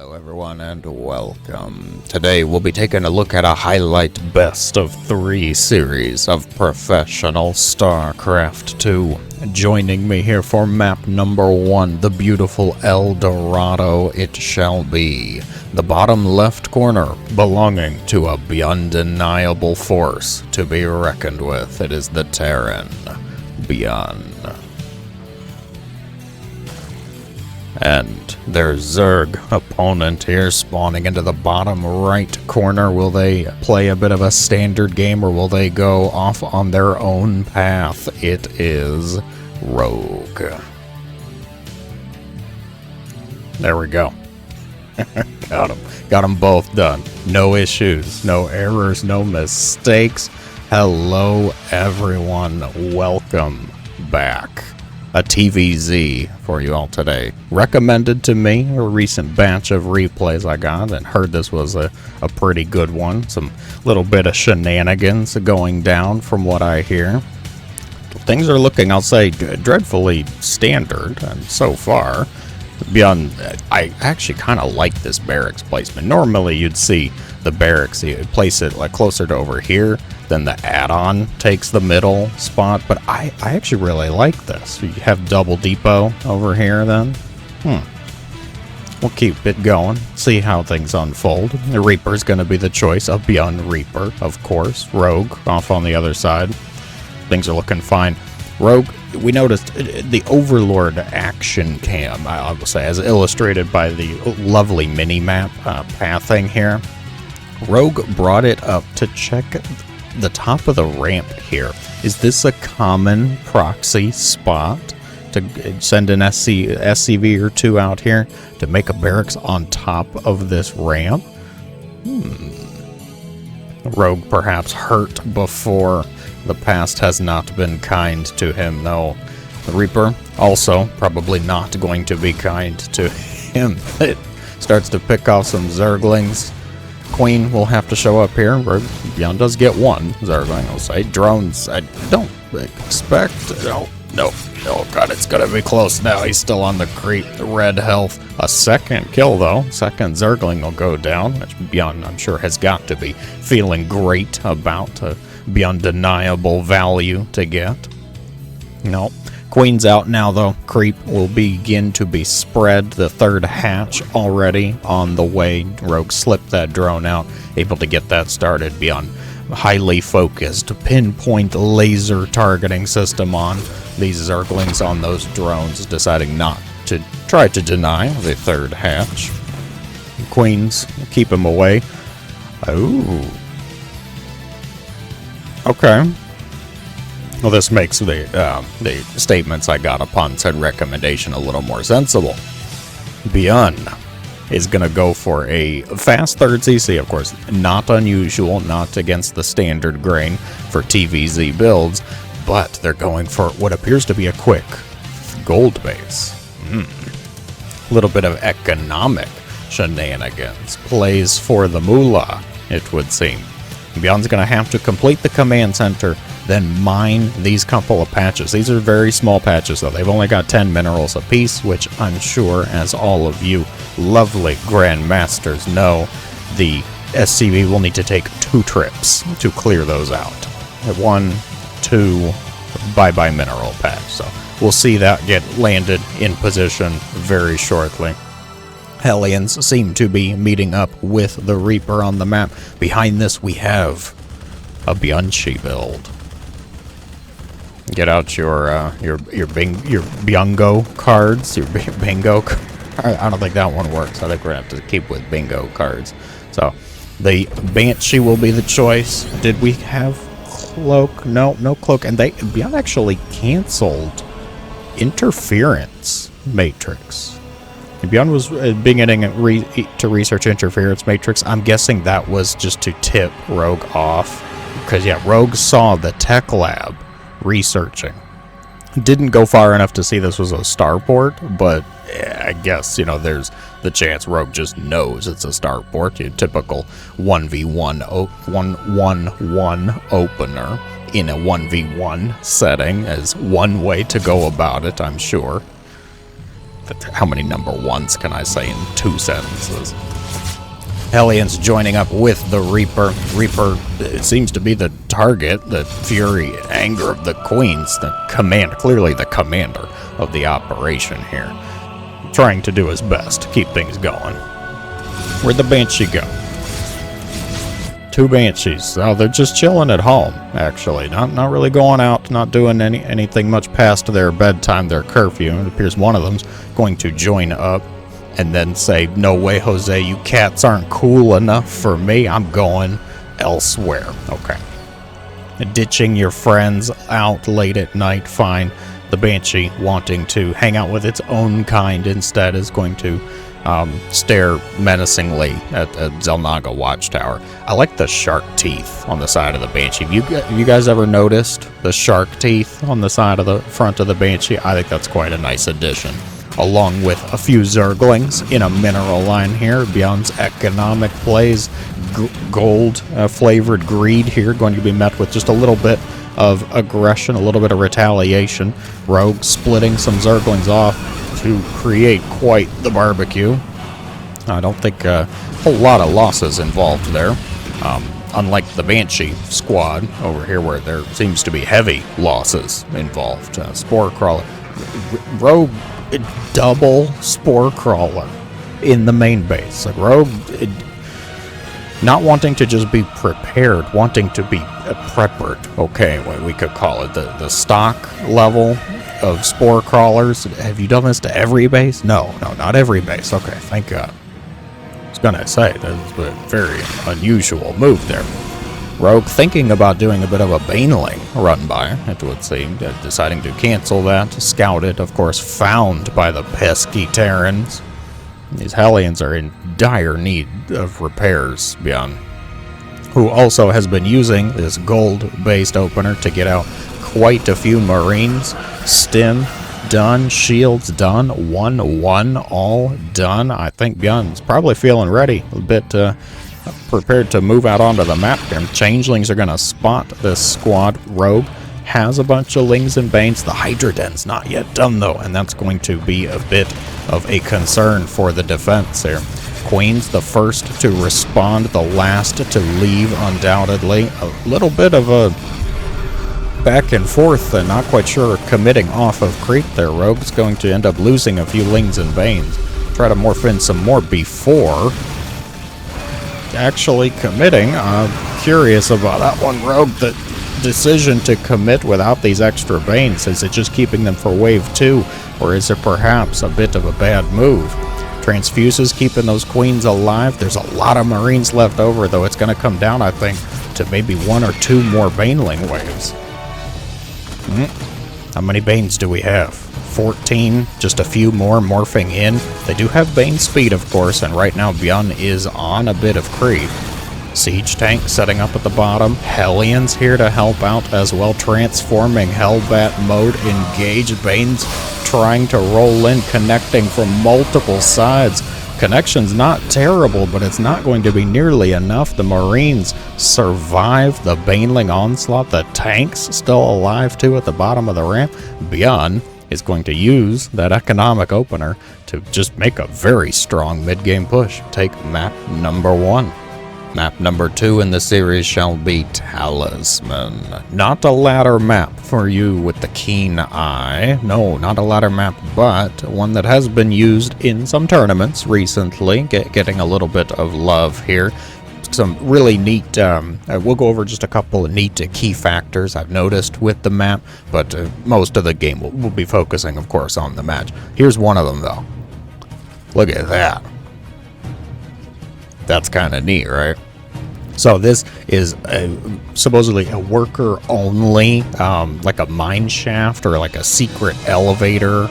Hello everyone and welcome. Today we'll be taking a look at a highlight best-of-3 series of professional StarCraft 2. Joining me here for map number 1, the beautiful El Dorado it shall be. The bottom left corner belonging to a undeniable force to be reckoned with. It is the Terran, ByuN. And their Zerg opponent here spawning into the bottom right corner. Will they play a bit of a standard game or will they go off on their own path? It is Rogue. There we go. Got them. Got them both done. No issues, no errors, no mistakes. Hello everyone. Welcome back. A TVZ for you all today. Recommended to me, a recent batch of replays I got and heard this was a pretty good one. Some little bit of shenanigans going down from what I hear. Things are looking, I'll say, dreadfully standard, and so far. ByuN, I actually kind of like this barracks placement. Normally you'd see the barracks, you place it like closer to over here, then the add-on takes the middle spot, but I actually really like this. You have double depot over here then. We'll keep it going, see how things unfold. The Reaper's going to be the choice of ByuN Reaper, of course. Rogue off on the other side. Things are looking fine. Rogue, we noticed the Overlord action cam, I will say, as illustrated by the lovely mini-map pathing here. Rogue brought it up to check the top of the ramp here. Is this a common proxy spot to send an SCV or two out here to make a barracks on top of this ramp? Rogue perhaps hurt before. The past has not been kind to him, though. The Reaper also probably not going to be kind to him. It starts to pick off some Zerglings. Queen will have to show up here. ByuN does get one Zergling, I'll say. Drones, I don't expect. No. Oh god, it's gonna be close now. He's still on the creep. The red health. A second kill, though. Second Zergling will go down, which ByuN, I'm sure, has got to be feeling great about. Be undeniable value to get. No. Queen's out now, though. Creep will begin to be spread. The third hatch already on the way. Rogue slipped that drone out, able to get that started. ByuN highly focused pinpoint laser targeting system on these Zerglings on those drones, deciding not to try to deny the third hatch. Queens keep him away. Oh. Okay. Well, this makes the statements I got upon said recommendation a little more sensible. ByuN is going to go for a fast third CC, of course. Not unusual, not against the standard grain for TVZ builds, but they're going for what appears to be a quick gold base. A little bit of economic shenanigans. Plays for the moolah, it would seem. ByuN's going to have to complete the command center, then mine these couple of patches. These are very small patches, though. They've only got 10 minerals apiece, which I'm sure, as all of you lovely Grandmasters know, the SCV will need to take 2 trips to clear those out. 1, 2, bye-bye mineral patch. So we'll see that get landed in position very shortly. Hellions seem to be meeting up with the Reaper on the map. Behind this, we have a ByuNchi build. Get out your bingo cards, your bingo. I don't think that one works. I think we're gonna have to keep with bingo cards. So the Banshee will be the choice. Did we have cloak? No cloak. And ByuN actually canceled interference matrix. ByuN was beginning to research interference matrix. I'm guessing that was just to tip Rogue off. Because, yeah, Rogue saw the tech lab researching. Didn't go far enough to see this was a starport, but I guess, you know, there's the chance Rogue just knows it's a starport. Your typical 1v1 1-1-1 opener in a 1v1 setting is one way to go about it, I'm sure. How many number ones can I say in 2 sentences? Hellions joining up with the Reaper. Reaper, it seems to be the target, the fury, anger of the queens, clearly the commander of the operation here. Trying to do his best to keep things going. Where'd the Banshee go? 2 Banshees. Oh, they're just chilling at home, actually. Not really going out, not doing anything much past their bedtime, their curfew. It appears one of them's going to join up and then say, "No way, Jose, you cats aren't cool enough for me. I'm going elsewhere." Okay. Ditching your friends out late at night, fine. The Banshee, wanting to hang out with its own kind instead, is going to stare menacingly at Xel'Naga Watchtower. I like the shark teeth on the side of the Banshee. Have you guys ever noticed the shark teeth on the side of the front of the Banshee? I think that's quite a nice addition. Along with a few Zerglings in a mineral line here. ByuN's economic plays, gold flavored greed here, going to be met with just a little bit of aggression, a little bit of retaliation. Rogue splitting some Zerglings off to create quite the barbecue. I don't think a whole lot of losses involved there. Unlike the Banshee squad over here, where there seems to be heavy losses involved. Spore Crawler. Rogue double Spore Crawler in the main base. Like Rogue not wanting to just be prepared, wanting to be preppered. Okay, what we could call it. The stock level of Spore Crawlers. Have you done this to every base? No, not every base. Okay, thank God. I was gonna say, that's a very unusual move there. Rogue thinking about doing a bit of a Baneling run by, it would seem, deciding to cancel that, scouted, of course, found by the pesky Terrans. These Hellions are in dire need of repairs, ByuN, who also has been using this gold-based opener to get out quite a few Marines. Stim done, shields done, 1-1 all done. I think ByuN's probably feeling ready, a bit prepared to move out onto the map here. Changelings are going to spot this squad. Rogue has a bunch of Lings and Banes. The Hydra Den's not yet done, though, and that's going to be a bit of a concern for the defense here. Queen's the first to respond, the last to leave, undoubtedly. A little bit of a back and forth, and not quite sure committing off of creep there. Rogue's going to end up losing a few Lings and Banes. Try to morph in some more before actually committing. I'm curious about that one, Rogue. The decision to commit without these extra Banes, is it just keeping them for wave 2, or is it perhaps a bit of a bad move? Transfuses keeping those Queens alive. There's a lot of Marines left over, though. It's going to come down, I think, to maybe 1 or 2 more Baneling waves. How many Banes do we have? 14, just a few more morphing in. They do have Bane speed, of course, and right now ByuN is on a bit of creep. Siege tank setting up at the bottom. Hellions here to help out as well, transforming Hellbat mode. Engage. Banes trying to roll in, connecting from multiple sides. Connection's not terrible, but it's not going to be nearly enough. The Marines survive the Baneling onslaught. The tanks still alive too at the bottom of the ramp. ByuN is going to use that economic opener to just make a very strong mid-game push. Take map number 1. Map number 2 in the series shall be Talisman. Not a ladder map for you with the keen eye. No, not a ladder map, but one that has been used in some tournaments recently, getting a little bit of love here. Some really neat, we'll go over just a couple of neat key factors I've noticed with the map, but most of the game we'll be focusing, of course, on the match. Here's one of them, though. Look at that. That's kind of neat, right? So this is supposedly a worker-only, like a mine shaft or like a secret elevator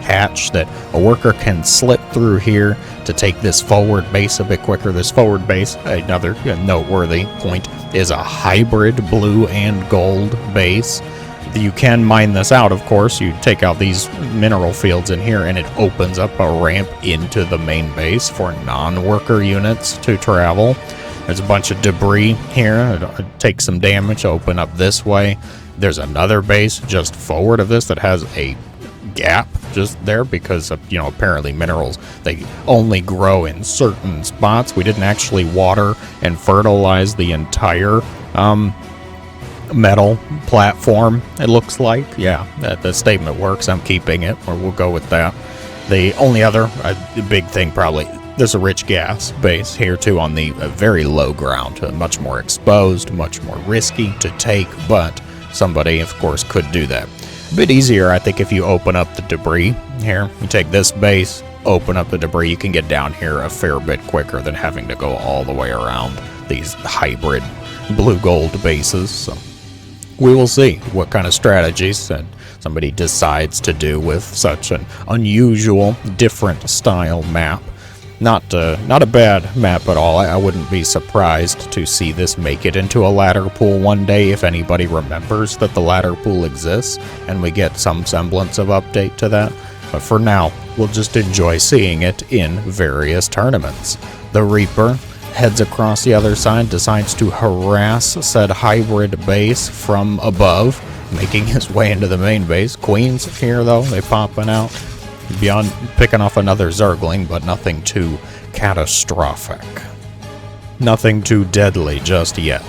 hatch that a worker can slip through here to take this forward base a bit quicker. This forward base, another noteworthy point, is a hybrid blue and gold base. You can mine this out, of course. You take out these mineral fields in here and it opens up a ramp into the main base for non-worker units to travel. There's a bunch of debris here. It takes some damage to open up this way. There's another base just forward of this that has a gap just there because of, you know, apparently minerals, they only grow in certain spots. We didn't actually water and fertilize the entire metal platform, it looks like. Yeah, the statement works. I'm keeping it, or we'll go with that. The only other big thing, probably, there's a rich gas base here too on the very low ground, much more exposed, much more risky to take, but somebody, of course, could do that. A bit easier, I think, if you open up the debris here. You take this base, open up the debris, you can get down here a fair bit quicker than having to go all the way around these hybrid blue-gold bases. So we will see what kind of strategies that somebody decides to do with such an unusual, different style map. Not a bad map at all. I wouldn't be surprised to see this make it into a ladder pool one day if anybody remembers that the ladder pool exists and we get some semblance of update to that. But for now, we'll just enjoy seeing it in various tournaments. The Reaper heads across the other side, decides to harass said hybrid base from above, making his way into the main base. Queens here, though, they popping out. ByuN picking off another Zergling, but nothing too catastrophic. Nothing too deadly just yet.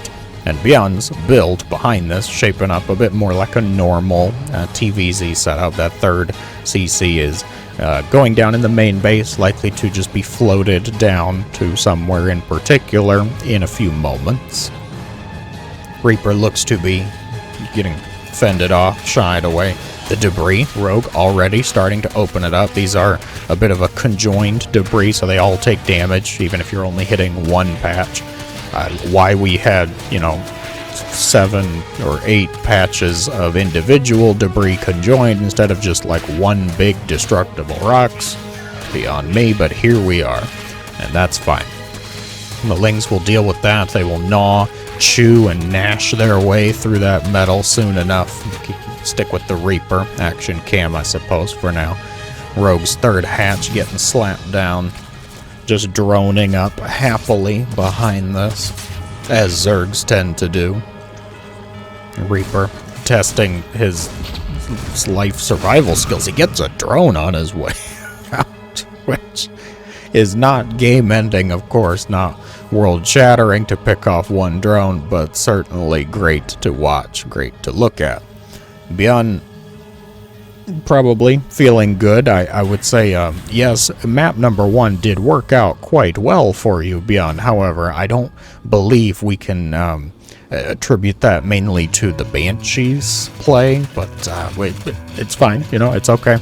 And ByuN's build behind this shaping up a bit more like a normal TVZ setup. That third CC is going down in the main base, likely to just be floated down to somewhere in particular in a few moments. Reaper looks to be getting fended off, shied away. The debris, Rogue already starting to open it up. These are a bit of a conjoined debris, so they all take damage, even if you're only hitting one patch. Why we had, you know, 7 or 8 patches of individual debris conjoined instead of just like one big destructible rocks, beyond me, but here we are, and that's fine. The Lings will deal with that. They will gnaw, chew, and gnash their way through that metal soon enough. Stick with the Reaper action cam, I suppose, for now. Rogue's third hatch getting slapped down, just droning up happily behind this, as Zergs tend to do. Reaper testing his life survival skills. He gets a drone on his way out, which is not game-ending, of course, not world-shattering to pick off one drone, but certainly great to watch, great to look at. ByuN probably feeling good. I would say, yes, map number 1 did work out quite well for you, ByuN. However, I don't believe we can attribute that mainly to the Banshees play, but it's fine, you know, it's okay.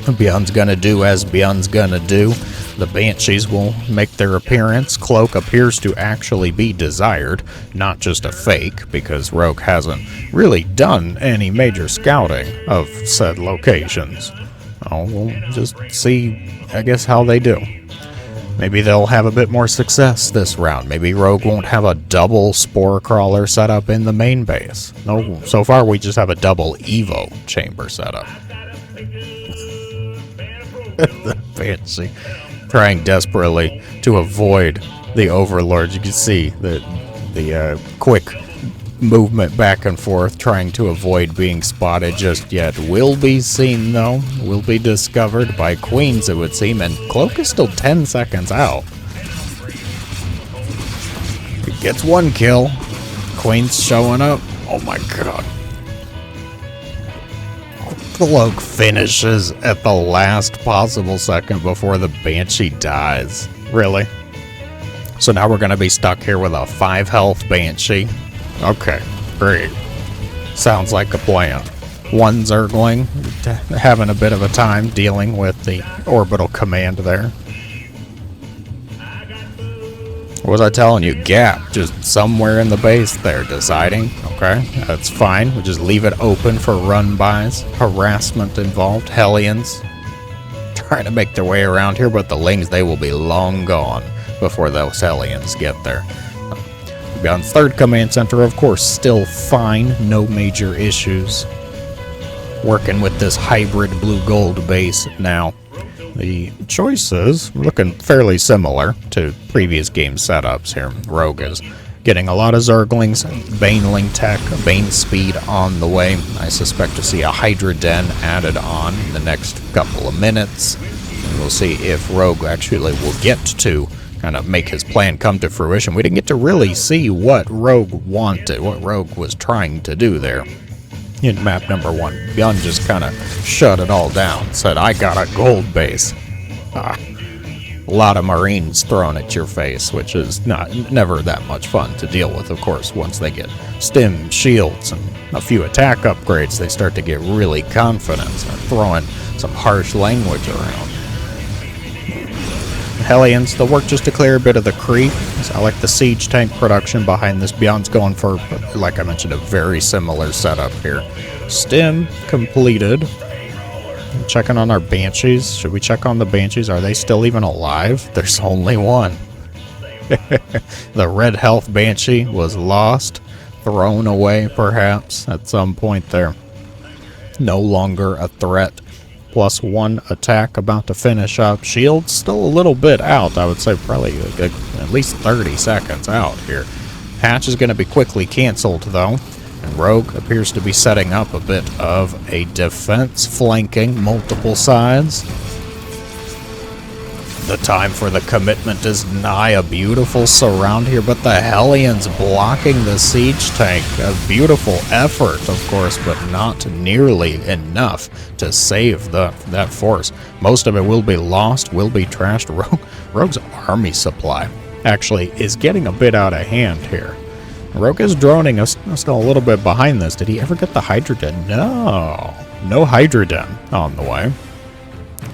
ByuN's gonna do as ByuN's gonna do. The Banshees will make their appearance. Cloak appears to actually be desired, not just a fake, because Rogue hasn't really done any major scouting of said locations. Oh, we'll just see, I guess, how they do. Maybe they'll have a bit more success this round. Maybe Rogue won't have a double Spore Crawler set up in the main base. No, so far we just have a double Evo chamber setup. The Banshee trying desperately to avoid the Overlords. You can see the quick movement back and forth, trying to avoid being spotted just yet. Will be seen, though. Will be discovered by Queens, it would seem, and Cloak is still 10 seconds out. He gets one kill. Queens showing up. Oh my god. Cloak finishes at the last possible second before the Banshee dies. Really? So now we're going to be stuck here with a 5 health Banshee. Okay, great. Sounds like a plan. One Zergling having a bit of a time dealing with the orbital command there. What was I telling you? Gap, just somewhere in the base there, deciding. Okay, that's fine. We'll just leave it open for run-bys. Harassment involved. Hellions trying to make their way around here, but the Lings, they will be long gone before those Hellions get there. ByuN's third command center, of course, still fine. No major issues. Working with this hybrid blue-gold base now. The choices looking fairly similar to previous game setups here. Rogue is Getting a lot of Zerglings, Baneling tech, Bane speed on the way. I suspect to see a Hydra Den added on in the next couple of minutes. And we'll see if Rogue actually will get to kind of make his plan come to fruition. We didn't get to really see what Rogue wanted, what Rogue was trying to do there in map number 1. ByuN just kind of shut it all down, said, I got a gold base. A lot of Marines thrown at your face, which is never that much fun to deal with, of course. Once they get stim, shields, and a few attack upgrades, they start to get really confident, start throwing some harsh language around. Hellions, they'll work just to clear a bit of the creep. So I like the siege tank production behind this. ByuN's going for, like I mentioned, a very similar setup here. Stim completed. Checking on our Banshees. Should we check on the Banshees? Are they still even alive? There's only one. The red health Banshee was lost, thrown away perhaps at some point there. No longer a threat. +1 attack about to finish up. Shield still a little bit out. I would say probably at least 30 seconds out here. Hatch is going to be quickly canceled though. And Rogue appears to be setting up a bit of a defense, flanking multiple sides. The time for the commitment is nigh. A beautiful surround here, but the Hellions blocking the siege tank. A beautiful effort, of course, but not nearly enough to save that force. Most of it will be lost, will be trashed. Rogue's army supply actually is getting a bit out of hand here. Rogue is droning us still a little bit behind this. Did he ever get the Hydra Den? No. No Hydra Den on the way.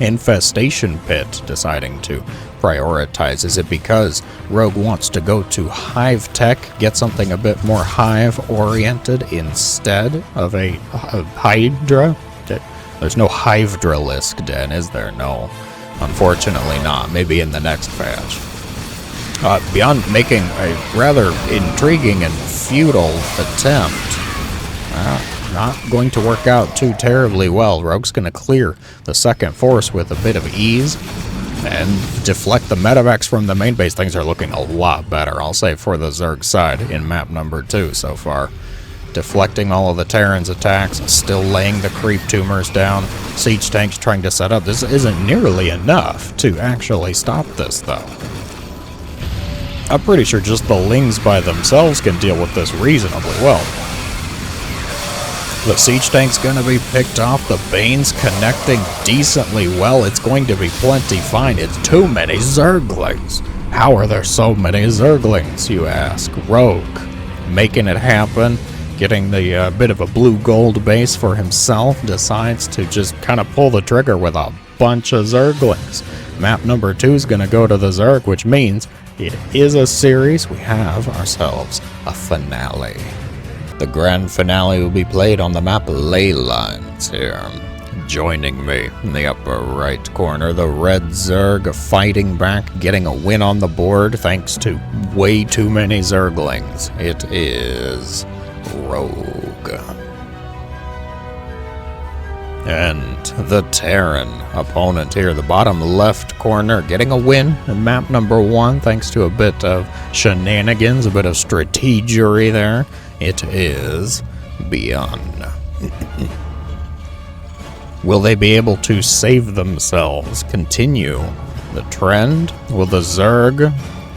Infestation Pit deciding to prioritize. Is it because Rogue wants to go to Hive Tech, get something a bit more Hive-oriented instead of a Hydra? There's no Hydralisk Den, is there? No. Unfortunately not. Maybe in the next patch. ByuN making a rather intriguing and futile attempt. Not going to work out too terribly well. Rogue's going to clear the second force with a bit of ease and deflect the medevacs from the main base. Things are looking a lot better, I'll say, for the Zerg side in map number 2 so far. Deflecting all of the Terran's attacks, still laying the creep tumors down. Siege tanks trying to set up. This isn't nearly enough to actually stop this, though. I'm pretty sure just the Lings by themselves can deal with this reasonably well. The siege tank's going to be picked off. The Bane's connecting decently well. It's going to be plenty fine. It's too many Zerglings. How are there so many Zerglings, you ask? Rogue making it happen. Getting the bit of a blue-gold base for himself. Decides to just kind of pull the trigger with a bunch of Zerglings. Map number 2 is going to go to the Zerg, which means it is a series. We have ourselves a finale. The grand finale will be played on the map Ley Lines here. Joining me in the upper right corner, the red Zerg fighting back, getting a win on the board thanks to way too many Zerglings. It is Rogue. And the Terran opponent here, the bottom left corner, getting a win in map number 1 thanks to a bit of shenanigans, a bit of strategery there. It is ByuN. Will they be able to save themselves, continue the trend? Will the Zerg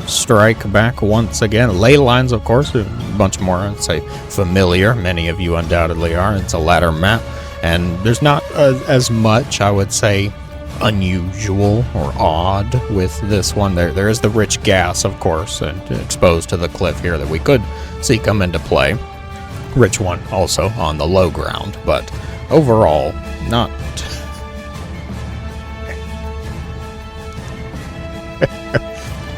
strike back once again? Ley Lines, of course, a bunch more, I'd say, familiar. Many of you undoubtedly are. It's a ladder map. And there's not as much, I would say, unusual or odd with this one. There is the rich gas, of course, and exposed to the cliff here that we could see come into play. Rich one also on the low ground, but overall, not...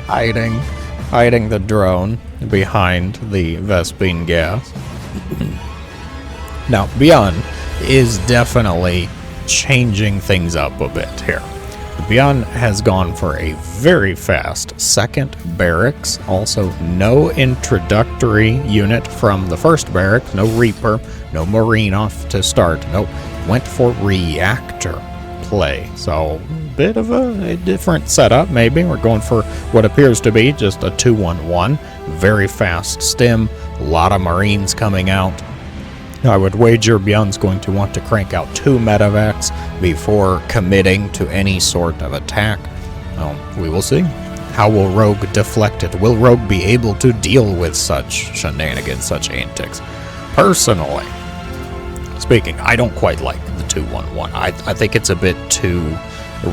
hiding the drone behind the Vespene gas. Now, ByuN is definitely changing things up a bit here. ByuN has gone for a very fast second barracks. Also, no introductory unit from the first barracks. No Reaper, no Marine off to start. Nope. Went for reactor play. So bit of a different setup, maybe. We're going for what appears to be just a 2-1-1. Very fast stim, a lot of Marines coming out. I would wager ByuN's going to want to crank out 2 medevacs before committing to any sort of attack. Well, we will see. How will Rogue deflect it? Will Rogue be able to deal with such shenanigans, such antics? Personally speaking, I don't quite like the 2-1-1. I think it's a bit too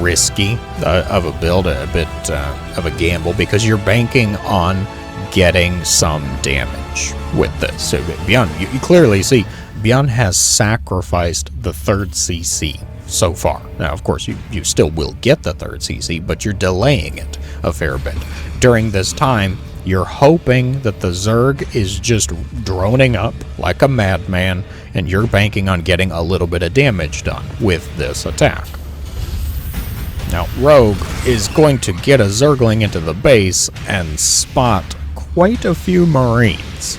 risky of a build, a bit of a gamble, because you're banking on getting some damage with this. So ByuN, you clearly see ByuN has sacrificed the 3rd CC so far. Now, of course, you still will get the 3rd CC, but you're delaying it a fair bit. During this time, you're hoping that the Zerg is just droning up like a madman, and you're banking on getting a little bit of damage done with this attack. Now, Rogue is going to get a Zergling into the base and spot quite a few Marines.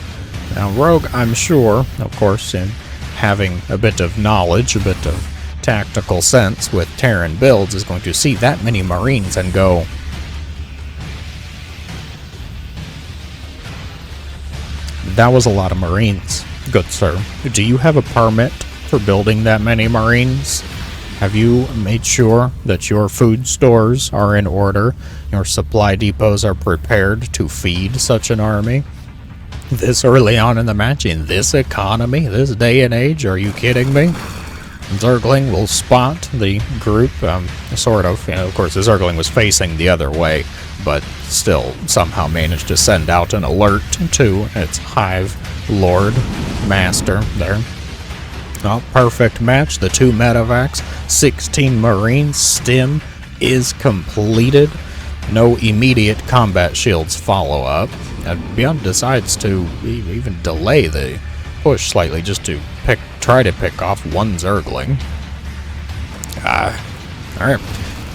Now, Rogue, I'm sure, of course, in having a bit of knowledge, a bit of tactical sense with Terran builds, is going to see that many Marines and go, that was a lot of Marines, good sir. Do you have a permit for building that many Marines? Have you made sure that your food stores are in order, your supply depots are prepared to feed such an army? This early on in the match, in this economy, this day and age, are you kidding me? Zergling will spot the group, sort of. Of course, the Zergling was facing the other way, but still somehow managed to send out an alert to its Hive Lord Master there. Oh, perfect match. The 2 medevacs, 16 Marines. Stim is completed. No immediate combat shields follow up. And ByuN decides to even delay the push slightly just to try to pick off 1 Zergling. Alright,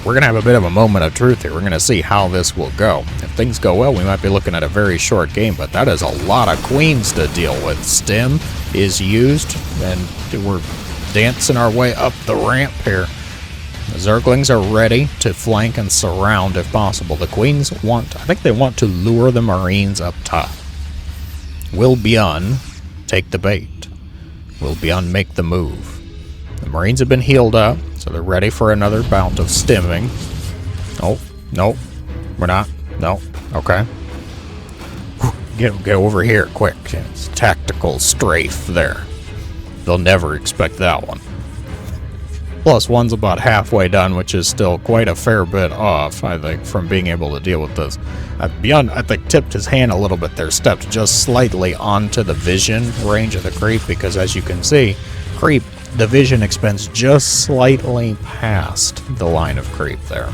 we're going to have a bit of a moment of truth here. We're going to see how this will go. If things go well, we might be looking at a very short game, but that is a lot of queens to deal with. Stim is used, and we're dancing our way up the ramp here. The Zerglings are ready to flank and surround if possible. The queens I think they want to lure the Marines up top. Will ByuN take the bait? Will ByuN make the move? The Marines have been healed up, so they're ready for another bout of stimming. Oh, no, we're not. No, okay. Get over here, quick. It's tactical strafe there. They'll never expect that one. Plus, one's about halfway done, which is still quite a fair bit off, I think, from being able to deal with this. ByuN, I think, tipped his hand a little bit there, stepped just slightly onto the vision range of the creep, because as you can see, creep, the vision extends just slightly past the line of creep there.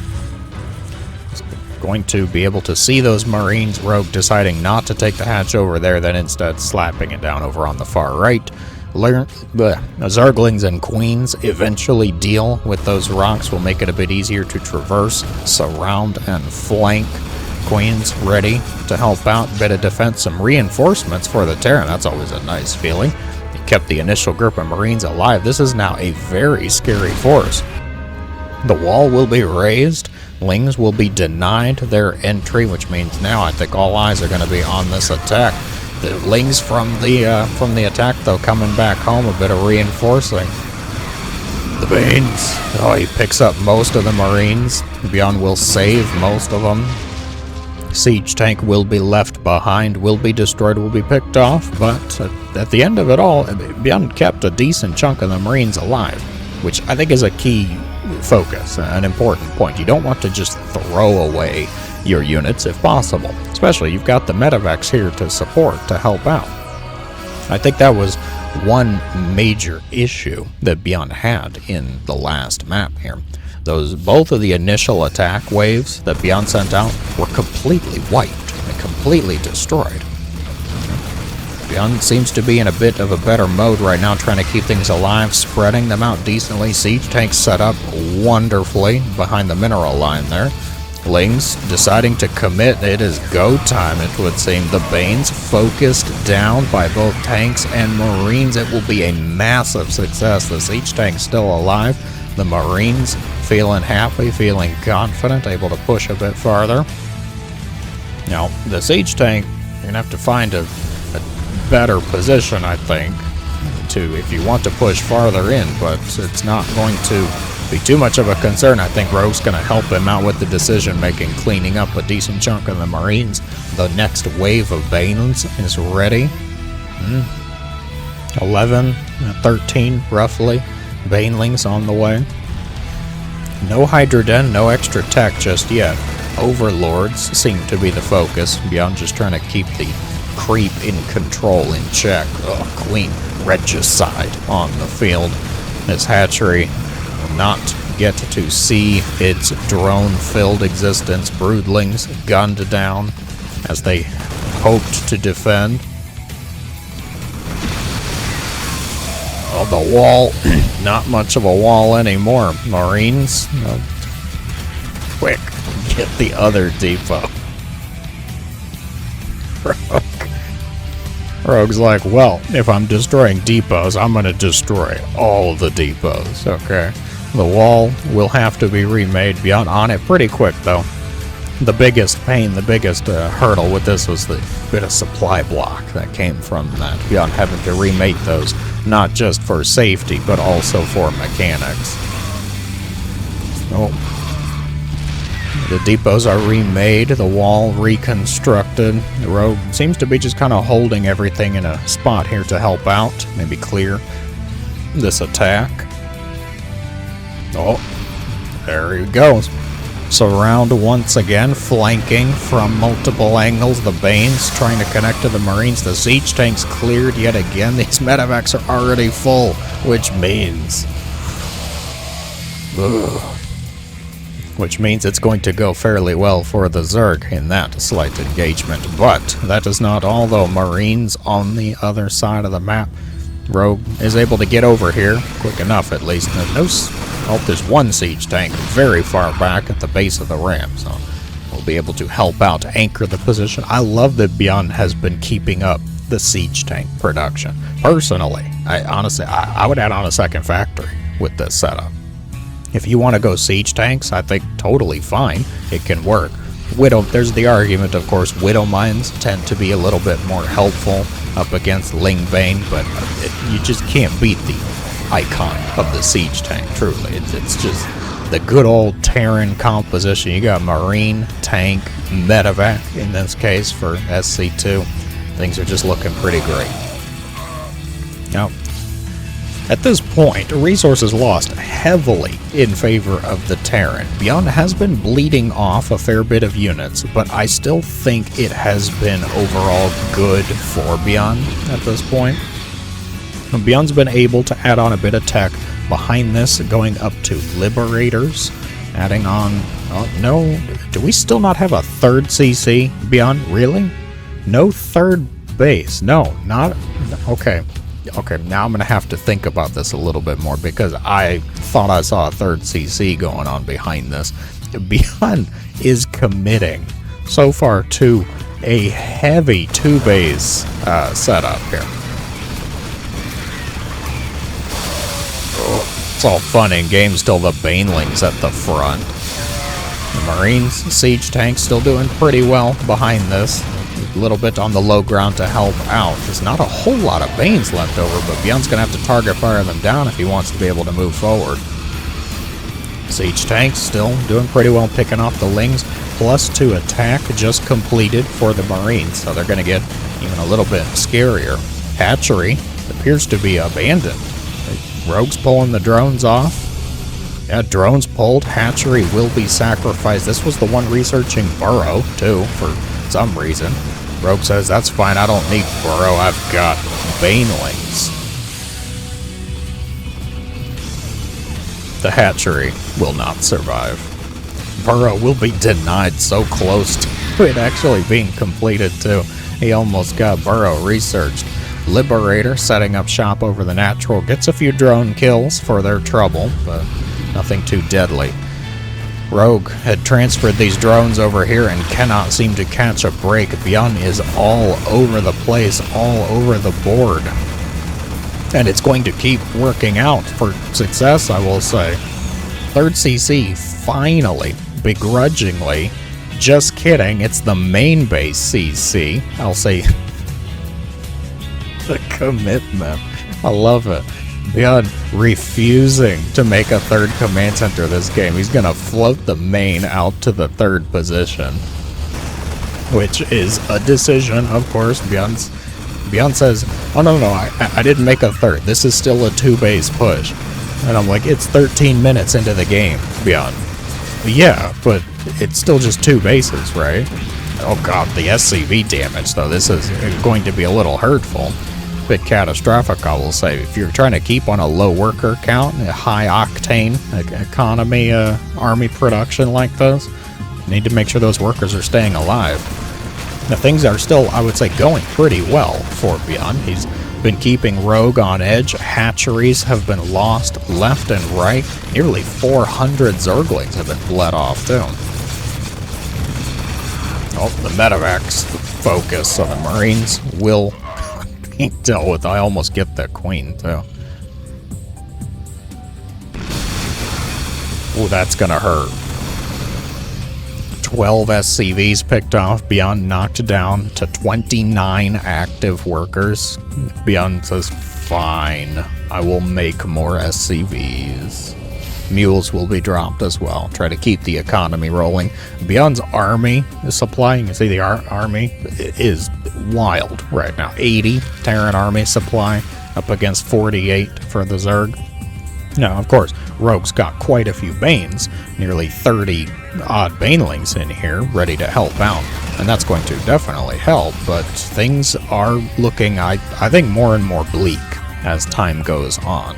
He's going to be able to see those Marines. Rogue deciding not to take the hatch over there, then instead slapping it down over on the far right. Zerglings and queens eventually deal with those rocks, will make it a bit easier to traverse, surround, and flank. Queens ready to help out. Bit of defense, some reinforcements for the Terran. That's always a nice feeling. He kept the initial group of Marines alive. This is now a very scary force. The wall will be raised. Lings will be denied their entry, which means now I think all eyes are going to be on this attack. The Lings from the attack, though, coming back home, a bit of reinforcing. The Banes. Oh, he picks up most of the Marines. ByuN will save most of them. Siege tank will be left behind, will be destroyed, will be picked off, but at the end of it all, ByuN kept a decent chunk of the Marines alive, which I think is a key focus, an important point. You don't want to just throw away your units if possible, especially you've got the medevacs here to support, to help out. I think that was one major issue that ByuN had in the last map here. Both of the initial attack waves that ByuN sent out were completely wiped and completely destroyed. ByuN seems to be in a bit of a better mode right now, trying to keep things alive, spreading them out decently. Siege tanks set up wonderfully behind the mineral line there. Lings deciding to commit. It is go time, it would seem. The Banes focused down by both tanks and Marines. It will be a massive success. The siege tank still alive. The Marines feeling happy, feeling confident, able to push a bit farther. Now, the siege tank, you're going to have to find a better position, I think, if you want to push farther in, but it's not going to be too much of a concern. I think Rogue's going to help him out with the decision-making, cleaning up a decent chunk of the Marines. The next wave of Banes is ready. 11, 13, roughly, Banelings on the way. No Hydroden, no extra tech just yet. Overlords seem to be the focus. ByuN just trying to keep the creep in control, in check. Queen Regicide on the field. This hatchery will not get to see its drone-filled existence. Broodlings gunned down as they hoped to defend. Oh, the wall, not much of a wall anymore. Marines, quick, get the other depot. Rogue's like, well, if I'm destroying depots, I'm going to destroy all the depots, okay? The wall will have to be remade. ByuN on it pretty quick, though. The biggest pain, the biggest hurdle with this was the bit of supply block that came from that. ByuN having to remake those, not just for safety, but also for mechanics. Oh. The depots are remade, the wall reconstructed. The Rogue seems to be just kind of holding everything in a spot here to help out, maybe clear this attack. Oh, there he goes. Surround once again, flanking from multiple angles. The Banes trying to connect to the Marines. The siege tanks cleared yet again. These medevacs are already full, which means... which means it's going to go fairly well for the Zerg in that slight engagement. But that is not all, though. Marines on the other side of the map. Rogue is able to get over here, quick enough at least. There's one siege tank very far back at the base of the ramp, so we'll be able to help out anchor the position. I love that ByuN has been keeping up the siege tank production. Personally, I would add on a second factory with this setup. If you want to go siege tanks, I think totally fine. It can work. There's the argument, of course, Widow Mines tend to be a little bit more helpful up against Ling Bane, but you just can't beat the icon of the siege tank, truly. It's just the good old Terran composition. You got Marine, Tank, Medevac in this case for SC2. Things are just looking pretty great. Now, at this point, resources lost heavily in favor of the Terran. ByuN has been bleeding off a fair bit of units, but I still think it has been overall good for ByuN at this point. ByuN's been able to add on a bit of tech behind this, going up to Liberators, adding on... Oh, no, do we still not have a third CC? ByuN, really? No third base? No, not... Okay. Okay, now I'm going to have to think about this a little bit more, because I thought I saw a third CC going on behind this. ByuN is committing so far to a heavy two-base setup here. It's all fun and games till the Banelings at the front. The Marines, siege tanks still doing pretty well behind this. A little bit on the low ground to help out. There's not a whole lot of Banes left over, but ByuN's going to have to target fire them down if he wants to be able to move forward. Siege tanks still doing pretty well, picking off the Lings. +2 attack just completed for the Marines, so they're going to get even a little bit scarier. Hatchery appears to be abandoned. Rogue's pulling the drones off. Yeah, drones pulled. Hatchery will be sacrificed. This was the one researching Burrow, too, for some reason. Rogue says, that's fine, I don't need Burrow, I've got Banelings. The hatchery will not survive. Burrow will be denied, so close to it actually being completed too. He almost got Burrow researched. Liberator setting up shop over the natural, gets a few drone kills for their trouble, but nothing too deadly. Rogue had transferred these drones over here and cannot seem to catch a break. ByuN is all over the place, all over the board. And it's going to keep working out for success, I will say. third CC finally, begrudgingly, just kidding, it's the main base CC. I'll say the commitment. I love it. ByuN refusing to make a third command center this game. He's gonna float the main out to the third position, which is a decision, of course. ByuN says, oh no, I didn't make a third. This is still a 2-base push. And I'm like, it's 13 minutes into the game, ByuN. Yeah, but it's still just 2 bases, right? Oh god, the SCV damage, though. This is going to be a little hurtful. Bit catastrophic, I will say. If you're trying to keep on a low worker count, a high octane economy army production like this, you need to make sure those workers are staying alive. Now, things are still, I would say, going pretty well for ByuN. He's been keeping Rogue on edge. Hatcheries have been lost left and right. Nearly 400 Zerglings have been bled off, too. Oh, the medevacs focus on the Marines will be dealt with. I almost get that Queen, too. Oh, that's gonna hurt. 12 SCVs picked off. ByuN knocked down to 29 active workers. ByuN says, fine, I will make more SCVs. Mules will be dropped as well. Try to keep the economy rolling. ByuN's army is supplying. You see the army is wild right now. 80 Terran army supply up against 48 for the Zerg. Now, of course, Rogue's got quite a few Banes, nearly 30 odd Banelings in here, ready to help out, and that's going to definitely help, but things are looking, I think, more and more bleak as time goes on.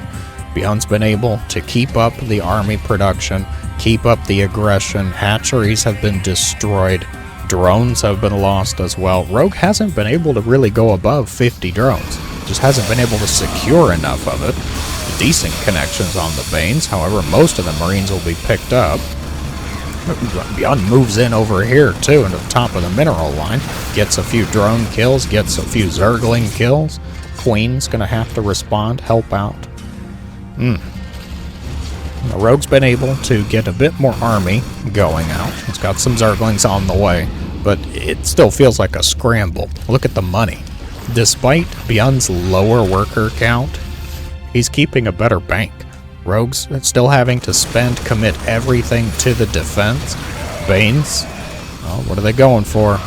ByuN's been able to keep up the army production, keep up the aggression. Hatcheries have been destroyed, drones have been lost as well. Rogue hasn't been able to really go above 50 drones, just hasn't been able to secure enough of it. Decent connections on the Banes, however, most of the Marines will be picked up. ByuN moves in over here, too, into the top of the mineral line. Gets a few drone kills, gets a few Zergling kills. Queen's gonna have to respond, help out. The Rogue's been able to get a bit more army going out. It's got some Zerglings on the way, but it still feels like a scramble. Look at the money. Despite ByuN's lower worker count, he's keeping a better bank. Rogue's still having to commit everything to the defense. Banes, well, what are they going for?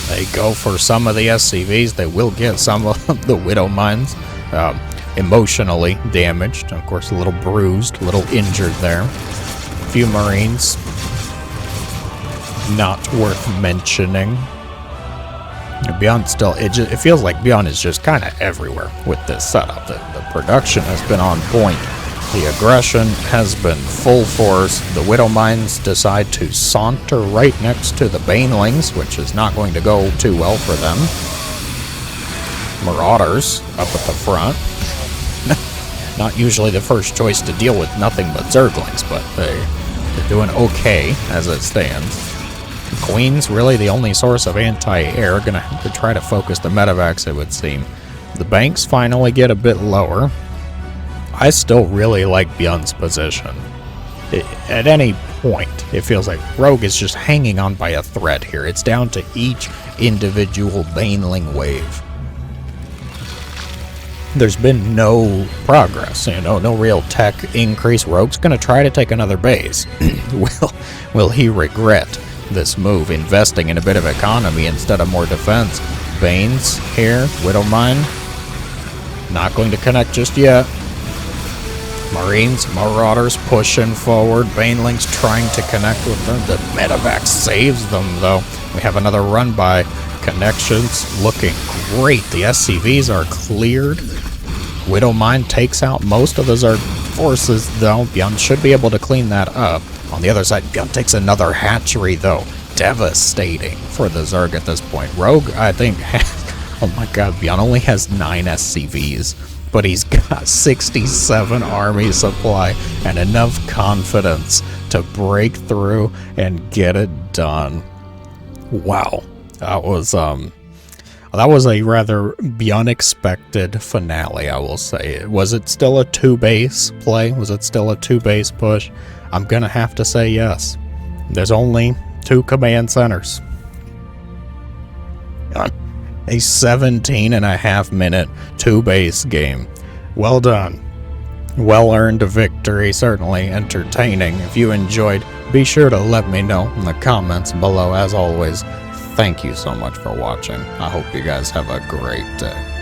They go for some of the SCVs. They will get some of the Widow Mines. Emotionally damaged. Of course, a little bruised, a little injured there. A few Marines. Not worth mentioning. ByuN still, it feels like ByuN is just kind of everywhere with this setup. The production has been on point. The aggression has been full force. The Widow Mines decide to saunter right next to the Banelings, which is not going to go too well for them. Marauders up at the front. Not usually the first choice to deal with nothing but Zerglings, but they're doing okay as it stands. Queen's really the only source of anti-air. Gonna have to try to focus the medevacs, it would seem. The banks finally get a bit lower. I still really like ByuN's position. At any point, it feels like Rogue is just hanging on by a thread here. It's down to each individual Baneling wave. There's been no progress, no real tech increase. Rogue's gonna try to take another base. Will he regret this move, investing in a bit of economy instead of more defense? Banes here, Widow Mine, not going to connect just yet. Marines, Marauders pushing forward. Banelings trying to connect with them. The medevac saves them, though. We have another run by. Connections looking great. The SCVs are cleared. Widow Mine takes out most of the Zerg forces, though. ByuN should be able to clean that up. On the other side, ByuN takes another hatchery, though. Devastating for the Zerg at this point. Rogue, I think, oh my god, ByuN only has 9 SCVs, but he's got 67 army supply and enough confidence to break through and get it done. Wow. That was, That was a rather unexpected finale, I will say. Was it still a 2-base play? Was it still a 2-base push? I'm gonna have to say yes. There's only 2 command centers. A 17.5-minute 2-base game. Well done. Well-earned victory, certainly entertaining. If you enjoyed, be sure to let me know in the comments below. As always, thank you so much for watching. I hope you guys have a great day.